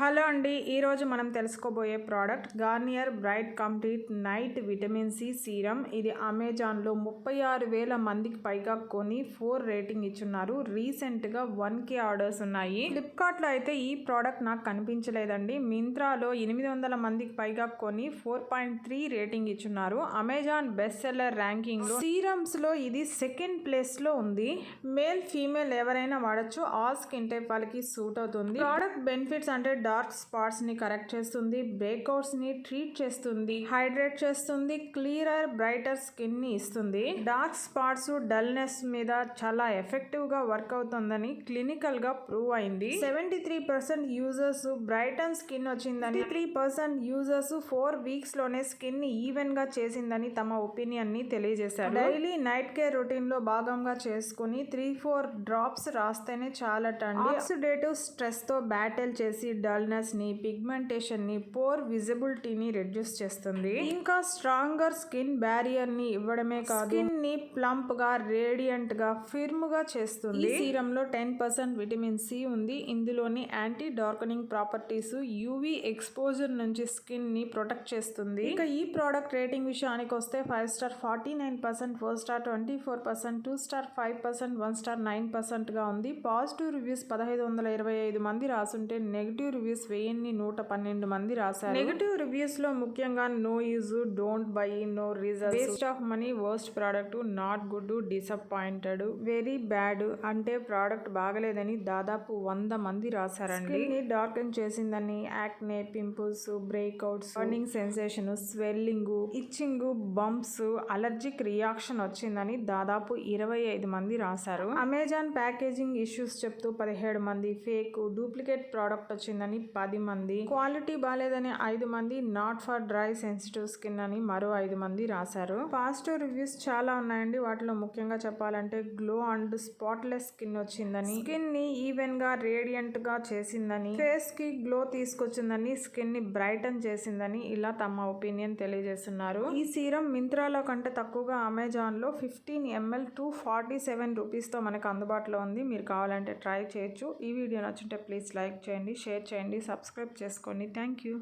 Hello అండి, ఈరోజు మనం తెలుసుకోబోయే product Garnier bright complete night vitamin C serum. ఇది అమెజాన్లో 36,000 మందికి పైగా కొని 4 రేటింగ్ ఇచ్చున్నారు. రీసెంట్గా 1K ఆర్డర్స్ ఉన్నాయి. ఫ్లిప్కార్ట్లో అయితే ఈ ప్రోడక్ట్ నాకు కనిపించలేదండి. మింత్రాలో 800 మందికి పైగా కొని 4.3 రేటింగ్ ఇచ్చున్నారు. అమెజాన్ బెస్ట్ సెల్లర్ ర్యాంకింగ్లో సీరమ్స్లో ఇది సెకండ్ ప్లేస్లో ఉంది. మేల్ ఫీమేల్ ఎవరైనా వాడచ్చు. ఆల్ స్కిన్ టైప్ వాళ్ళకి సూట్ అవుతుంది. ప్రోడక్ట్ బెనిఫిట్స్ అంటే డార్క్ స్పాట్స్ ని కరెక్ట్ చేస్తుంది, బ్రేక్అవుట్స్ ని ట్రీట్ చేస్తుంది, హైడ్రేట్ చేస్తుంది, క్లియరర్ బ్రైటర్ స్కిన్ ని ఇస్తుంది. డార్క్ స్పాట్స్ డల్నెస్ మీద చాలా ఎఫెక్టివ్ గా వర్క్ అవుతుందని క్లినికల్ గా ప్రూవ్ అయింది. 73% యూజర్స్ బ్రైటన్ స్కిన్ వచ్చిందని, 3% యూజర్స్ 4 వీక్స్ లోనే స్కిన్ ని ఈవెన్ గా చేసిందని తమ ఒపీనియన్ ని తెలియజేశారు. డైలీ నైట్ కేర్ రొటీన్ లో భాగంగా చేసుకుని 3-4 డ్రాప్స్ రాస్తేనే చాలటండి. ఆక్సిడేటివ్ స్ట్రెస్ తో బ్యాటిల్ చేసి డల్నెస్ ని, పిగ్మెంటేషన్ ని, పోర్ విజిబిలిటీని రెడ్యూస్ చేస్తుంది. ఇంకా స్ట్రాంగర్ స్కిన్ బ్యారియర్ ని ఇవ్వడమే కాదు, స్కిన్ ని ప్లంప్ గా, రేడియంట్ గా, ఫిర్మ్ గా చేస్తుంది. ఈ సీరంలో 10% విటమిన్ సి ఉంది. ఇందులోని anti darkening properties UV exposure నుంచి స్కిన్ ని ప్రొటెక్ట్ చేస్తుంది. ఇక ఈ ప్రోడక్ట్ రేటింగ్ విషయానికి వస్తే 5 స్టార్ 49%, 4 స్టార్ 24%, 2 స్టార్ 5%, 1 స్టార్ 9% గా ఉంది. పాజిటివ్ రివ్యూస్ 1525 మంది రాసుంటే నెగిటివ్ రివ్యూస్ 1112 మంది రాశారు. నెగిటివ్ రివ్యూస్ లో ముఖ్యంగా no use, don't buy, no results, waste of money, worst product, not good, disappointed, very bad అంటే ప్రోడక్ట్ బాగలేదని దాదాపు 100 మంది రాశారండి. స్కిన్ ని డార్కెన్ చేసిందని, acne, pimples, breakouts, burning sensation, swelling, itching, bumps, allergic reaction వచ్చిందని దాదాపు 25 మంది రాశారు. అమెజాన్ ప్యాకేజింగ్ ఇష్యూస్ చెప్తూ 17 మంది, ఫేక్ డూప్లికేట్ ప్రోడక్ట్ వచ్చిందని 10 మంది, క్వాలిటీ బాలేదని 5 మంది, not for dry sensitive skin అని మరో 5 మంది రాశారు. పాజిటివ్ రివ్యూస్ చాలా ఉన్నాయండి. వాటిలో ముఖ్యంగా చెప్పాలంటే గ్లో అండ్ స్పాట్లెస్ స్కిన్ వచ్చిందని, స్కిన్ ని ఈవెన్ గా, రేడియంట్ గా చేసిందని, ఫేస్ కి గ్లో తీసుకొచ్చిందని, స్కిన్ ని బ్రైటన్ చేసిందని ఇలా తమ ఒపీనియన్ తెలియజేస్తున్నారు. ఈ సీరం మింత్రాలో కంటే తక్కువగా అమెజాన్ లో 15 ml 247 రూపీస్ తో మనకు అందుబాటులో ఉంది. మీరు కావాలంటే ట్రై చేయొచ్చు. ఈ వీడియో నచ్చుంటే ప్లీజ్ లైక్ చేయండి, షేర్ చేయండి, సబ్స్క్రైబ్ చేసుకోండి. Thank you.